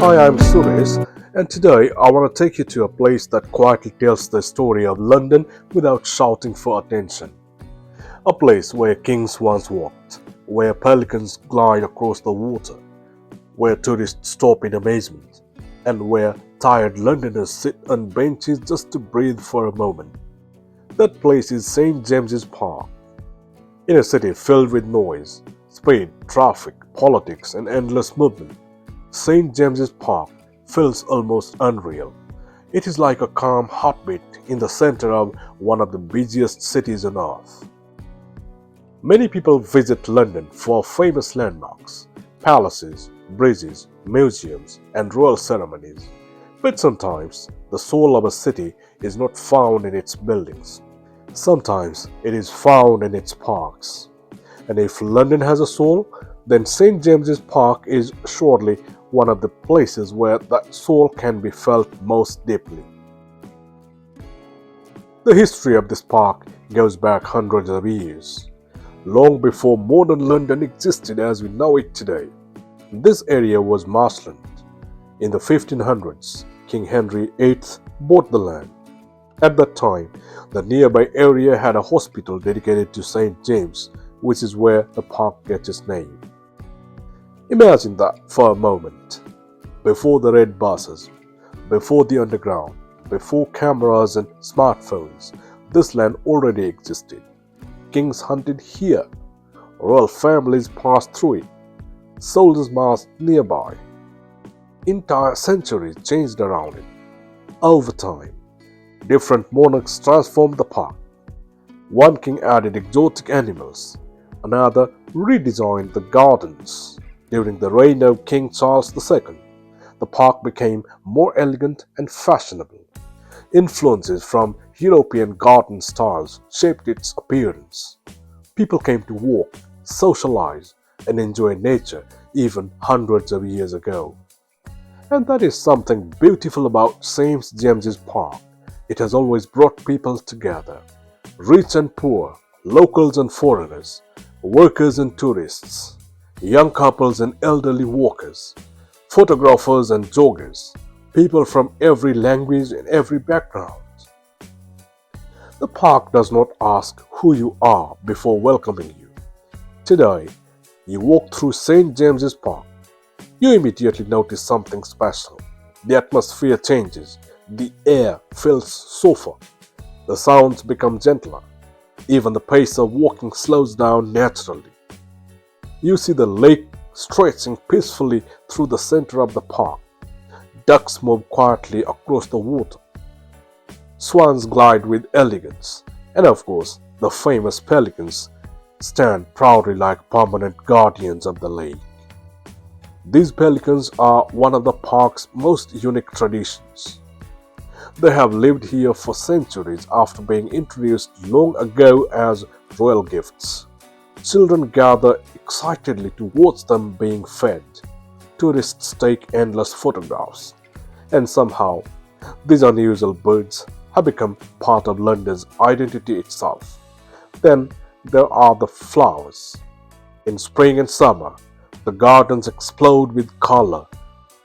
Hi, I'm Suresh, and today I want to take you to a place that quietly tells the story of London without shouting for attention. A place where kings once walked, where pelicans glide across the water, where tourists stop in amazement, and where tired Londoners sit on benches just to breathe for a moment. That place is St. James's Park. In a city filled with noise, speed, traffic, politics, and endless movement, St. James's Park feels almost unreal. It is like a calm heartbeat in the center of one of the busiest cities on earth. Many people visit London for famous landmarks, palaces, bridges, museums, and royal ceremonies. But sometimes the soul of a city is not found in its buildings. Sometimes it is found in its parks. And if London has a soul, then St. James's Park is surely one of the places where that soul can be felt most deeply. The history of this park goes back hundreds of years, long before modern London existed as we know it today. This area was marshland. In the 1500s, King Henry VIII bought the land. At that time, the nearby area had a hospital dedicated to St. James, which is where the park gets its name. Imagine that for a moment. Before the red buses, before the underground, before cameras and smartphones, this land already existed. Kings hunted here, royal families passed through it, soldiers marched nearby. Entire centuries changed around it. Over time, different monarchs transformed the park. One king added exotic animals, another redesigned the gardens. During the reign of King Charles II, the park became more elegant and fashionable. Influences from European garden styles shaped its appearance. People came to walk, socialize, and enjoy nature even hundreds of years ago. And that is something beautiful about St. James's Park. It has always brought people together, rich and poor, locals and foreigners, workers and tourists, young couples and elderly walkers, photographers and joggers, people from every language and every background. The park does not ask who you are before welcoming you. Today, you walk through St. James's Park. You immediately notice something special. The atmosphere changes, the air feels softer, the sounds become gentler, even the pace of walking slows down naturally. You see the lake stretching peacefully through the center of the park. Ducks move quietly across the water. Swans glide with elegance. And of course, the famous pelicans stand proudly like permanent guardians of the lake. These pelicans are one of the park's most unique traditions. They have lived here for centuries after being introduced long ago as royal gifts. Children gather excitedly to watch them being fed. Tourists take endless photographs. And somehow, these unusual birds have become part of London's identity itself. Then there are the flowers. In spring and summer, the gardens explode with color: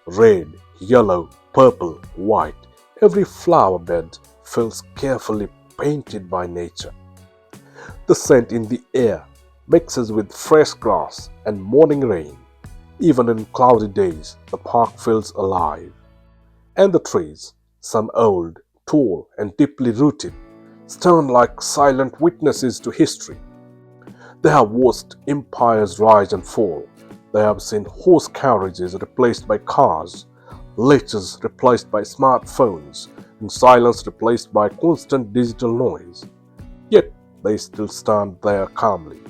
red, yellow, purple, white. Every flower bed feels carefully painted by nature. The scent in the air mixes with fresh grass and morning rain. Even in cloudy days, the park feels alive. And the trees, some old, tall, and deeply rooted, stand like silent witnesses to history. They have watched empires rise and fall. They have seen horse carriages replaced by cars, letters replaced by smartphones, and silence replaced by constant digital noise. Yet they still stand there calmly.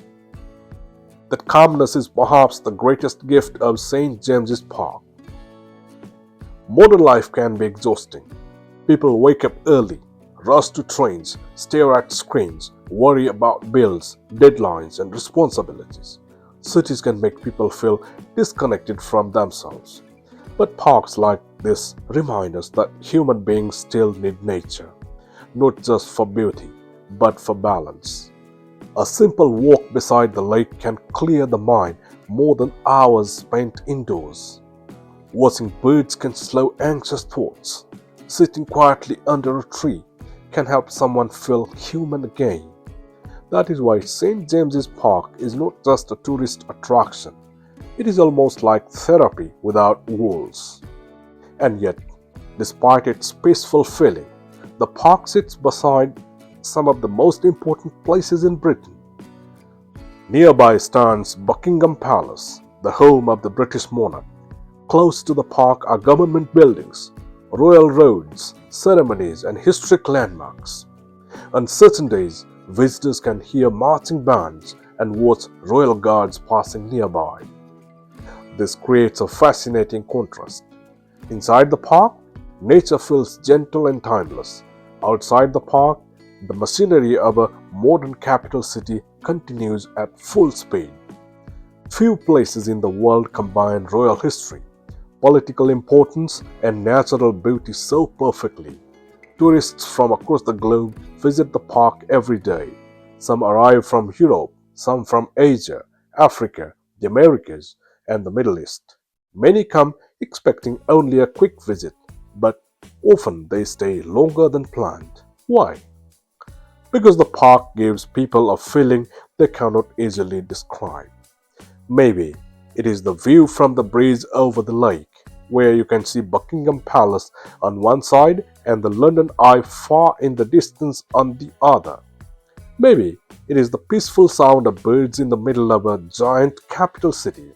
That calmness is perhaps the greatest gift of St. James's Park. Modern life can be exhausting. People wake up early, rush to trains, stare at screens, worry about bills, deadlines, and responsibilities. Cities can make people feel disconnected from themselves. But parks like this remind us that human beings still need nature, not just for beauty, but for balance. A simple walk beside the lake can clear the mind more than hours spent indoors. Watching birds can slow anxious thoughts. Sitting quietly under a tree can help someone feel human again. That is why St. James's Park is not just a tourist attraction. It is almost like therapy without walls. And yet, despite its peaceful feeling, the park sits beside some of the most important places in Britain. Nearby stands Buckingham Palace, the home of the British monarch. Close to the park are government buildings, royal roads, ceremonies, and historic landmarks. On certain days, visitors can hear marching bands and watch royal guards passing nearby. This creates a fascinating contrast. Inside the park, nature feels gentle and timeless. Outside the park, the machinery of a modern capital city continues at full speed. Few places in the world combine royal history, political importance, and natural beauty so perfectly. Tourists from across the globe visit the park every day. Some arrive from Europe, some from Asia, Africa, the Americas, and the Middle East. Many come expecting only a quick visit, but often they stay longer than planned. Why? Because the park gives people a feeling they cannot easily describe. Maybe it is the view from the bridge over the lake, where you can see Buckingham Palace on one side and the London Eye far in the distance on the other. Maybe it is the peaceful sound of birds in the middle of a giant capital city.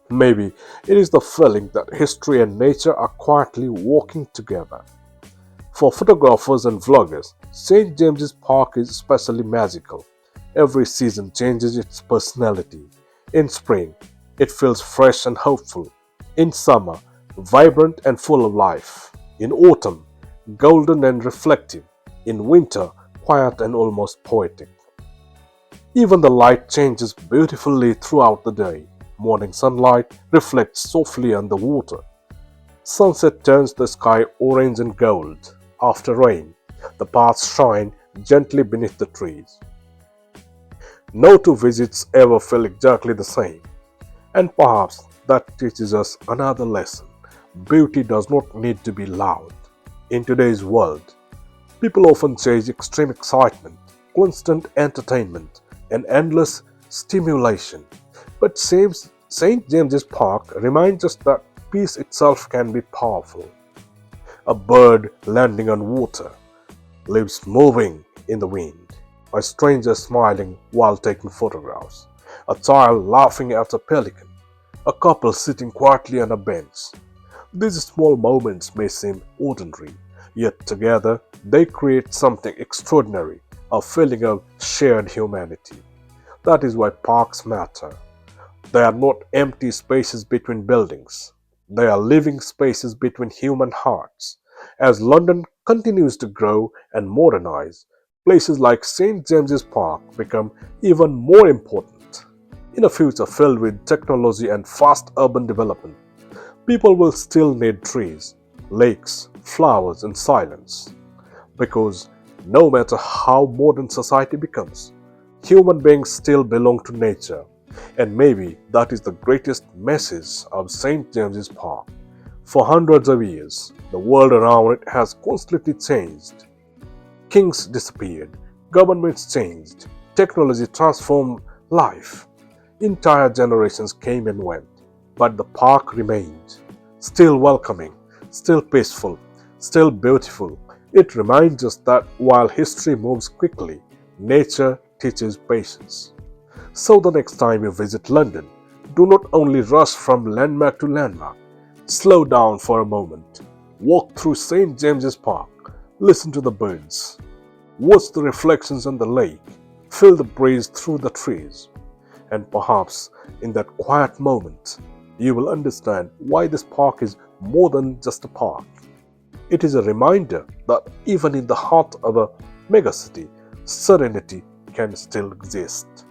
Maybe it is the feeling that history and nature are quietly walking together. For photographers and vloggers, St. James's Park is especially magical. Every season changes its personality. In spring, it feels fresh and hopeful. In summer, vibrant and full of life. In autumn, golden and reflective. In winter, quiet and almost poetic. Even the light changes beautifully throughout the day. Morning sunlight reflects softly on the water. Sunset turns the sky orange and gold. After rain, the paths shine gently beneath the trees. No two visits ever feel exactly the same. And perhaps that teaches us another lesson. Beauty does not need to be loud. In today's world, people often chase extreme excitement, constant entertainment, and endless stimulation. But St. James's Park reminds us that peace itself can be powerful. A bird landing on water, leaves moving in the wind, a stranger smiling while taking photographs, a child laughing at a pelican, a couple sitting quietly on a bench. These small moments may seem ordinary, yet together they create something extraordinary, a feeling of shared humanity. That is why parks matter. They are not empty spaces between buildings. They are living spaces between human hearts. As London continues to grow and modernize, places like St. James's Park become even more important. In a future filled with technology and fast urban development, people will still need trees, lakes, flowers, and silence. Because no matter how modern society becomes, human beings still belong to nature. And maybe that is the greatest message of St. James's Park. For hundreds of years, the world around it has constantly changed. Kings disappeared, governments changed, technology transformed life. Entire generations came and went, but the park remained. Still welcoming, still peaceful, still beautiful. It reminds us that while history moves quickly, nature teaches patience. So the next time you visit London, do not only rush from landmark to landmark. Slow down for a moment. Walk through St. James's Park. Listen to the birds. Watch the reflections on the lake. Feel the breeze through the trees. And perhaps in that quiet moment, you will understand why this park is more than just a park. It is a reminder that even in the heart of a megacity, serenity can still exist.